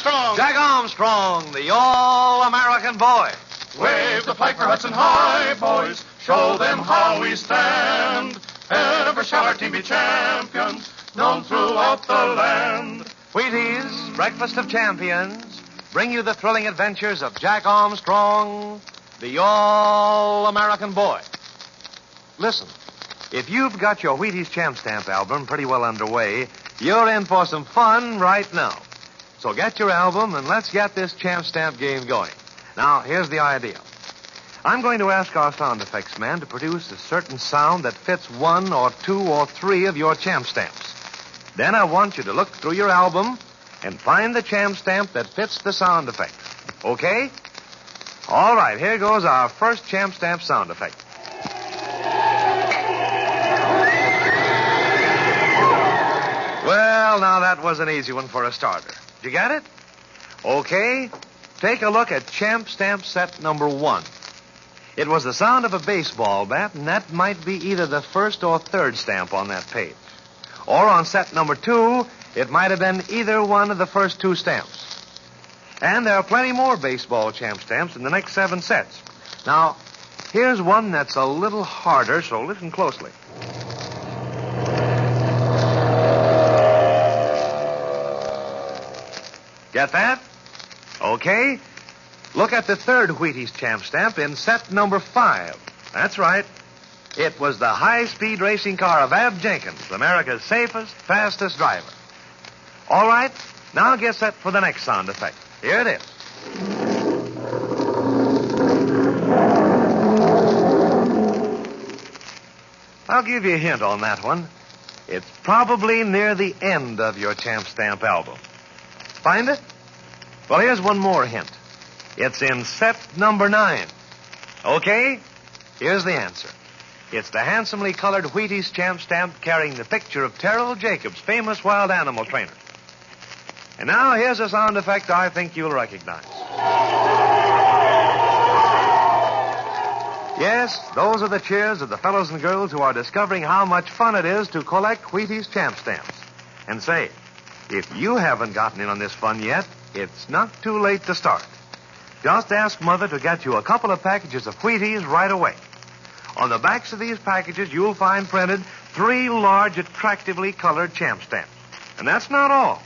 Armstrong. Jack Armstrong, the all-American boy. Wave the flag for Hudson High, boys. Show them how we stand. Ever shall our team be champions, known throughout the land. Wheaties, Breakfast of Champions, bring you the thrilling adventures of Jack Armstrong, the all-American boy. Listen, if you've got your Wheaties Champ Stamp album pretty well underway, you're in for some fun right now. So get your album and let's get this Champ Stamp game going. Now, here's the idea. I'm going to ask our sound effects man to produce a certain sound that fits one or two or three of your Champ Stamps. Then I want you to look through your album and find the Champ Stamp that fits the sound effect. Okay? All right, here goes our first Champ Stamp sound effect. Well, now that was an easy one for a starter. Did you get it? Okay, take a look at Champ Stamp set number 1. It was the sound of a baseball bat, and that might be either the first or third stamp on that page. Or on set number 2, it might have been either one of the first 2 stamps. And there are plenty more baseball Champ Stamps in the next 7 sets. Now, here's one that's a little harder, so listen closely. Get that? Okay. Look at the third Wheaties Champ Stamp in set number 5. That's right. It was the high-speed racing car of Ab Jenkins, America's safest, fastest driver. All right, now get set for the next sound effect. Here it is. I'll give you a hint on that one. It's probably near the end of your Champ Stamp album. Find it? Well, here's one more hint. It's in set number 9. Okay, here's the answer. It's the handsomely colored Wheaties Champ Stamp carrying the picture of Terrell Jacobs, famous wild animal trainer. And now here's a sound effect I think you'll recognize. Yes, those are the cheers of the fellows and girls who are discovering how much fun it is to collect Wheaties Champ Stamps. And say, if you haven't gotten in on this fun yet, it's not too late to start. Just ask Mother to get you a couple of packages of Wheaties right away. On the backs of these packages, you'll find printed 3 large, attractively colored Champ Stamps. And that's not all.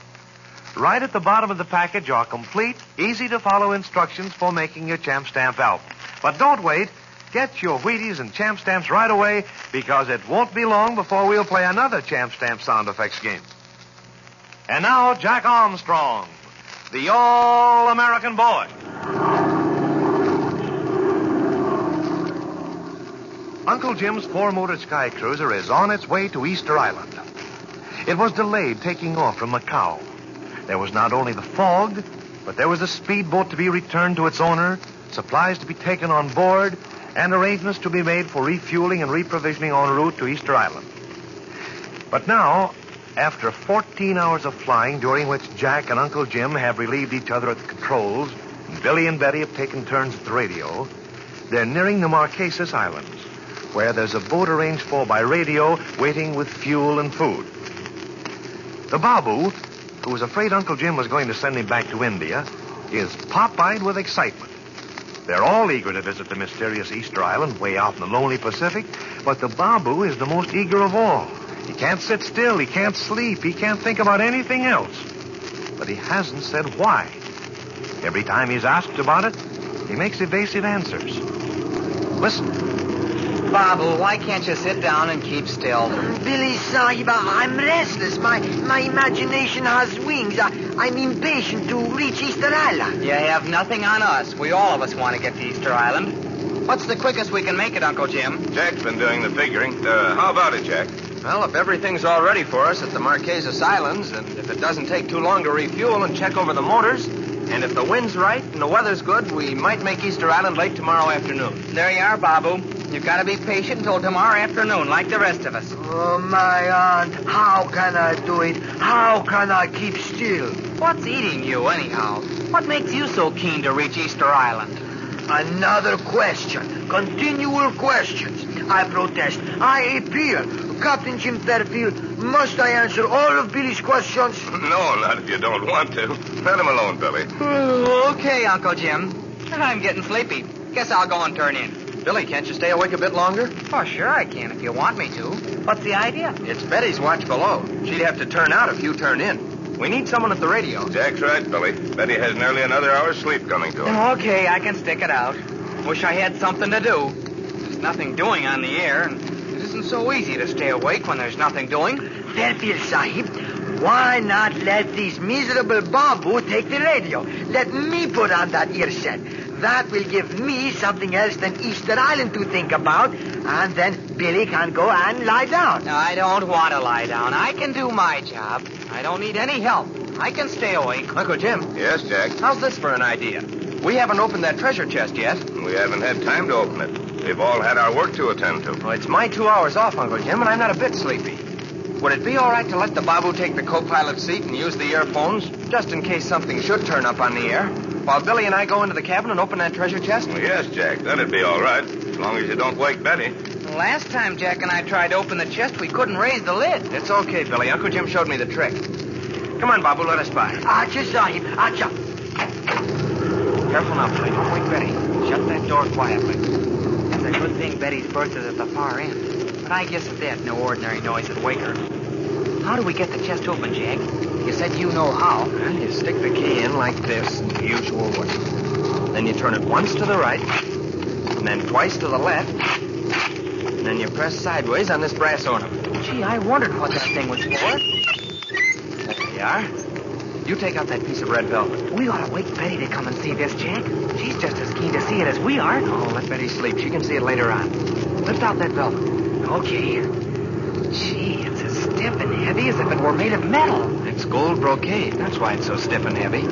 Right at the bottom of the package are complete, easy-to-follow instructions for making your Champ Stamp album. But don't wait. Get your Wheaties and Champ Stamps right away, because it won't be long before we'll play another Champ Stamp sound effects game. And now, Jack Armstrong, the all-American boy. Uncle Jim's 4-motor Sky Cruiser is on its way to Easter Island. It was delayed taking off from Macau. There was not only the fog, but there was a speedboat to be returned to its owner, supplies to be taken on board, and arrangements to be made for refueling and reprovisioning en route to Easter Island. But now, after 14 hours of flying, during which Jack and Uncle Jim have relieved each other at the controls, and Billy and Betty have taken turns at the radio, they're nearing the Marquesas Islands, where there's a boat arranged for by radio waiting with fuel and food. The Babu, who was afraid Uncle Jim was going to send him back to India, is pop-eyed with excitement. They're all eager to visit the mysterious Easter Island way out in the lonely Pacific, but the Babu is the most eager of all. He can't sit still, he can't sleep, he can't think about anything else. But he hasn't said why. Every time he's asked about it, he makes evasive answers. Listen. Babu, why can't you sit down and keep still? Billy Sahiba, I'm restless. My imagination has wings. I'm impatient to reach Easter Island. You have nothing on us. We all of us want to get to Easter Island. What's the quickest we can make it, Uncle Jim? Jack's been doing the figuring. How about it, Jack? Well, if everything's all ready for us at the Marquesas Islands, and if it doesn't take too long to refuel and check over the motors, and if the wind's right and the weather's good, we might make Easter Island late tomorrow afternoon. There you are, Babu. You've got to be patient until tomorrow afternoon, like the rest of us. Oh, my aunt, how can I do it? How can I keep still? What's eating you, anyhow? What makes you so keen to reach Easter Island? Another question. Continual questions. I protest. I appeal. Captain Jim Fairfield, must I answer all of Billy's questions? No, not if you don't want to. Let him alone, Billy. Okay, Uncle Jim. I'm getting sleepy. Guess I'll go and turn in. Billy, can't you stay awake a bit longer? Oh, sure I can if you want me to. What's the idea? It's Betty's watch below. She'd have to turn out if you turn in. We need someone at the radio. Jack's right, Billy. Betty has nearly another hour's sleep coming to her. Okay, I can stick it out. Wish I had something to do. There's nothing doing on the air, and it isn't so easy to stay awake when there's nothing doing. Fairfield Sahib, why not let this miserable Babu take the radio? Let me put on that ear set. That will give me something else than Easter Island to think about, and then Billy can go and lie down. I don't want to lie down. I can do my job. I don't need any help. I can stay awake. Uncle Jim, Yes, Jack? how's this for an idea? We haven't opened that treasure chest yet. We haven't had time to open it. We've all had our work to attend to. Well, it's my 2 hours off, Uncle Jim, and I'm not a bit sleepy. Would it be all right to let the Babu take the co-pilot seat and use the earphones, just in case something should turn up on the air, while Billy and I go into the cabin and open that treasure chest? Well, yes, Jack. That'd be all right, as long as you don't wake Betty. Last time Jack and I tried to open the chest, we couldn't raise the lid. It's okay, Billy. Uncle Jim showed me the trick. Come on, Babu, let us by. Acha, Sahib, acha. Careful now, Billy. Don't wake Betty. Shut that door quietly. It's a good thing Betty's berth is at the far end. But I guess at that, no ordinary noise would wake her. How do we get the chest open, Jack? You said you know how. Well, you stick the key in like this, in the usual way. Then you turn it once to the right, and then twice to the left, and then you press sideways on this brass ornament. Gee, I wondered what that thing was for. There you are. You take out that piece of red velvet. We ought to wake Betty to come and see this, Jack. She's just as keen to see it as we are. Oh, let Betty sleep. She can see it later on. Lift out that velvet. Okay. Gee, it's as stiff and heavy as if it were made of metal. It's gold brocade. That's why it's so stiff and heavy.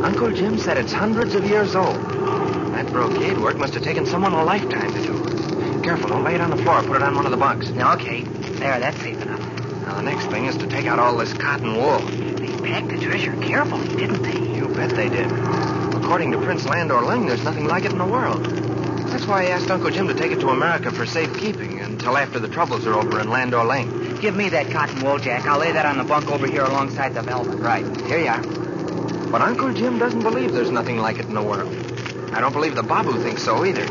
Uncle Jim said it's hundreds of years old. That brocade work must have taken someone a lifetime to do. Careful, don't lay it on the floor. Put it on one of the bunks. Okay. There, that's safe enough. Now, the next thing is to take out all this cotton wool. They packed the treasure carefully, didn't they? You bet they did. According to Prince Landor Ling, there's nothing like it in the world. That's why I asked Uncle Jim to take it to America for safekeeping until after the troubles are over in Landor Ling. Give me that cotton wool, Jack. I'll lay that on the bunk over here alongside the velvet. Right. Here you are. But Uncle Jim doesn't believe there's nothing like it in the world. I don't believe the Babu thinks so either.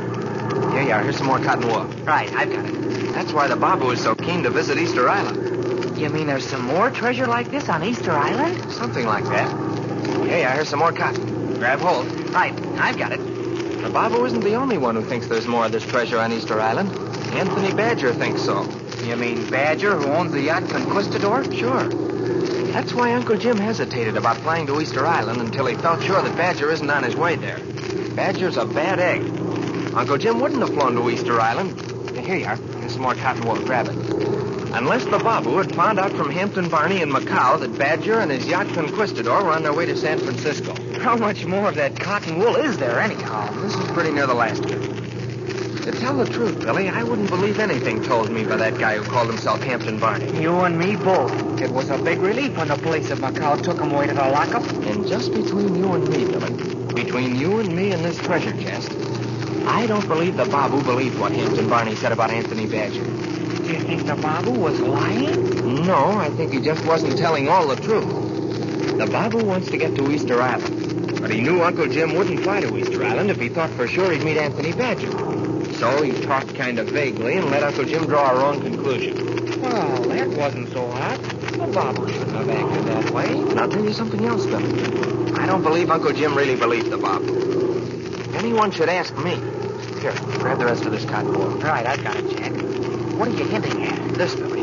Here you are. Here's some more cotton wool. Right, I've got it. That's why the Babu is so keen to visit Easter Island. You mean there's some more treasure like this on Easter Island? Something like that. Here you are. Here's some more cotton. Grab hold. Right, I've got it. The Babu isn't the only one who thinks there's more of this treasure on Easter Island. Anthony Badger thinks so. You mean Badger, who owns the yacht Conquistador? Sure. That's why Uncle Jim hesitated about flying to Easter Island until he felt sure that Badger isn't on his way there. Badger's a bad egg. Uncle Jim wouldn't have flown to Easter Island. Here you are. Here's some more cotton wool. Grab it. Unless the Babu had found out from Hampton Barney in Macau that Badger and his yacht Conquistador were on their way to San Francisco. How much more of that cotton wool is there, anyhow? This is pretty near the last bit. To tell the truth, Billy, I wouldn't believe anything told me by that guy who called himself Hampton Barney. You and me both. It was a big relief when the police of Macau took him away to the lockup. And just between you and me, Billy, between you and me and this treasure chest, I don't believe the Babu believed what Hampton Barney said about Anthony Badger. Do you think the Babu was lying? No, I think he just wasn't telling all the truth. The Babu wants to get to Easter Island, but he knew Uncle Jim wouldn't fly to Easter Island if he thought for sure he'd meet Anthony Badger. So he talked kind of vaguely and let Uncle Jim draw a wrong conclusion. Well, that wasn't so hot. The Babu shouldn't have acted that way. And I'll tell you something else, Billy. I don't believe Uncle Jim really believed the Babu. If anyone should ask me... Here, grab the rest of this cotton wool. Right, I've got it, Jack. What are you hinting at? This, Billy.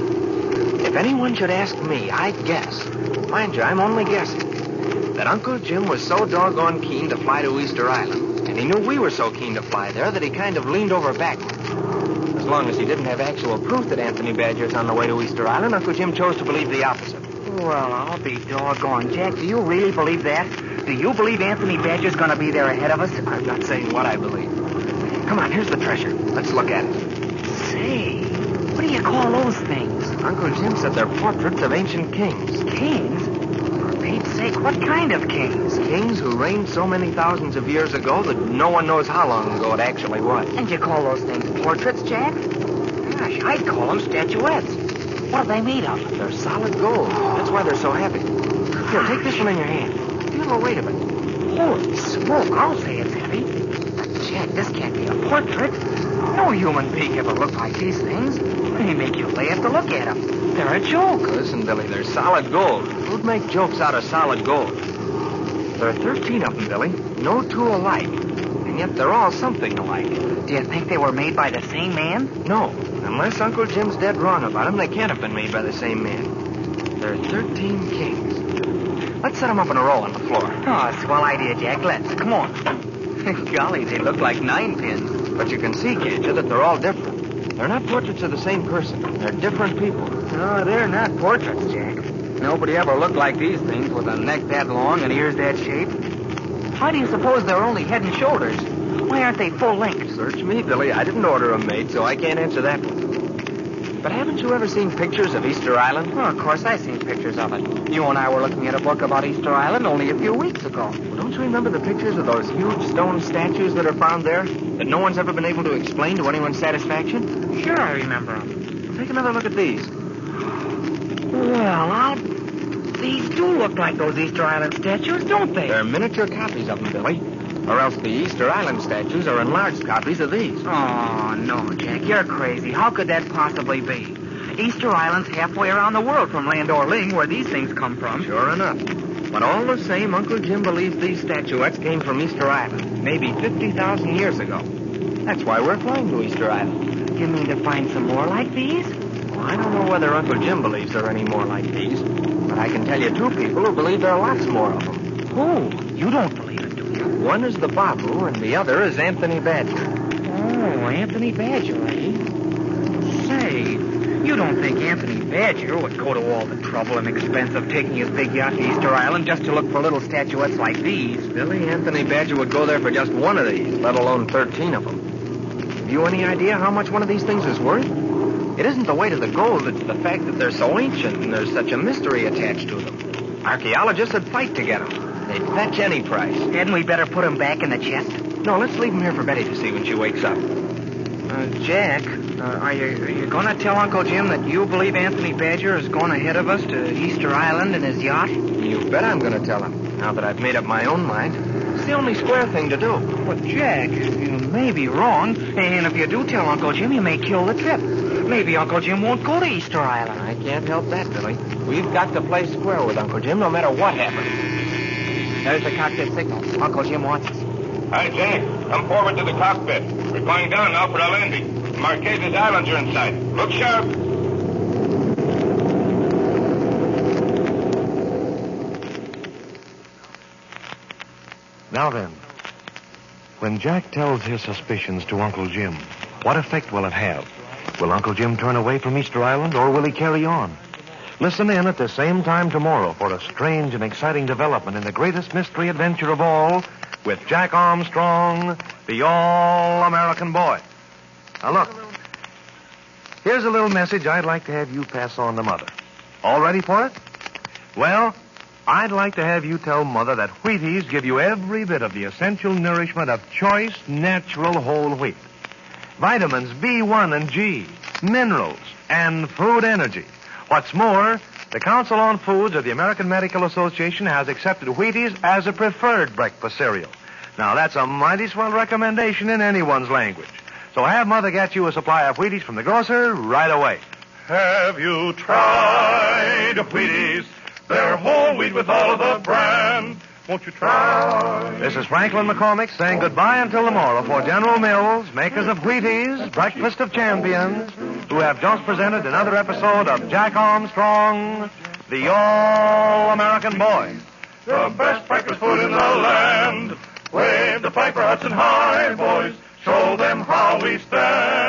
If anyone should ask me, I'd guess. Mind you, I'm only guessing. That Uncle Jim was so doggone keen to fly to Easter Island, and he knew we were so keen to fly there that he kind of leaned over backward. As long as he didn't have actual proof that Anthony Badger's on the way to Easter Island, Uncle Jim chose to believe the opposite. Well, I'll be doggone, Jack. Do you really believe that? Do you believe Anthony Badger's going to be there ahead of us? I'm not saying what I believe. Come on, here's the treasure. Let's look at it. Say, what do you call those things? Uncle Jim said they're portraits of ancient kings. Kings? For Pete's sake, what kind of kings? Kings who reigned so many thousands of years ago that no one knows how long ago it actually was. And you call those things portraits, Jack? Gosh, I'd call them statuettes. What are they made of? They're solid gold. That's why they're so heavy. Here, take this one in your hand. Feel the weight of it. Holy smoke, I'll say it's heavy. But, Jack, this can't be a portrait. No human being ever looked like these things. They make you laugh to look at them. They're a joke. Listen, Billy, they're solid gold. Who'd make jokes out of solid gold? There are 13 of them, Billy. No two alike. And yet they're all something alike. Do you think they were made by the same man? No. Unless Uncle Jim's dead wrong about them, they can't have been made by the same man. There are 13 kings. Let's set them up in a row on the floor. Oh, swell idea, Jack. Let's. Come on. Golly, they look like 9 pins. But you can see, can't you, that they're all different. They're not portraits of the same person. They're different people. No, they're not portraits, Jack. Nobody ever looked like these things with a neck that long and ears that shape. How do you suppose they're only head and shoulders? Why aren't they full length? Search me, Billy. I didn't order them made, so I can't answer that one. But haven't you ever seen pictures of Easter Island? Oh, of course I've seen pictures of it. You and I were looking at a book about Easter Island only a few weeks ago. Well, don't you remember the pictures of those huge stone statues that are found there that no one's ever been able to explain to anyone's satisfaction? Sure, I remember them. Well, take another look at these. Well, these do look like those Easter Island statues, don't they? They're miniature copies of them, Billy. Or else the Easter Island statues are enlarged copies of these. Oh, no, Jack, you're crazy. How could that possibly be? Easter Island's halfway around the world from Land O'Ling, where these things come from. Sure enough. But all the same, Uncle Jim believes these statuettes came from Easter Island, maybe 50,000 years ago. That's why we're flying to Easter Island. You mean to find some more like these? Well, I don't know whether Uncle Jim believes there are any more like these, but I can tell you 2 people who believe there are lots more of them. Who? You don't believe it, do you? One is the Babu, and the other is Anthony Badger. Oh, Anthony Badger, eh? Say, you don't think Anthony Badger would go to all the trouble and expense of taking his big yacht to Easter Island just to look for little statuettes like these? Billy, Anthony Badger would go there for just one of these, let alone 13 of them. Have you any idea how much one of these things is worth? It isn't the weight of the gold, it's the fact that they're so ancient and there's such a mystery attached to them. Archaeologists would fight to get them. They'd fetch any price. Hadn't we better put them back in the chest? No, let's leave them here for Betty to see when she wakes up. Jack, are you going to tell Uncle Jim that you believe Anthony Badger is going ahead of us to Easter Island in his yacht? You bet I'm going to tell him, now that I've made up my own mind. It's the only square thing to do. But, Jack, you may be wrong, and if you do tell Uncle Jim, you may kill the trip. Maybe Uncle Jim won't go to Easter Island. I can't help that, Billy. We've got to play square with Uncle Jim no matter what happens. There's the cockpit signal. Uncle Jim wants us. Hi, Jack. Come forward to the cockpit. We're going down now for a landing. Marquesas Islands are in sight. Look sharp. Now then, when Jack tells his suspicions to Uncle Jim, what effect will it have? Will Uncle Jim turn away from Easter Island, or will he carry on? Listen in at the same time tomorrow for a strange and exciting development in the greatest mystery adventure of all with Jack Armstrong, the All-American Boy. Now, look. Here's a little message I'd like to have you pass on to Mother. All ready for it? Well, I'd like to have you tell Mother that Wheaties give you every bit of the essential nourishment of choice, natural whole wheat. Vitamins B1 and G, minerals, and food energy. What's more, the Council on Foods of the American Medical Association has accepted Wheaties as a preferred breakfast cereal. Now, that's a mighty swell recommendation in anyone's language. So have Mother get you a supply of Wheaties from the grocer right away. Have you tried Wheaties? They're whole wheat with all of the bran. Won't you try? This is Franklin McCormick saying goodbye until tomorrow for General Mills, makers of Wheaties, Breakfast of Champions, who have just presented another episode of Jack Armstrong, the All-American Boy. The best breakfast food in the land. Wave the Piper Hudson High, boys. Show them how we stand.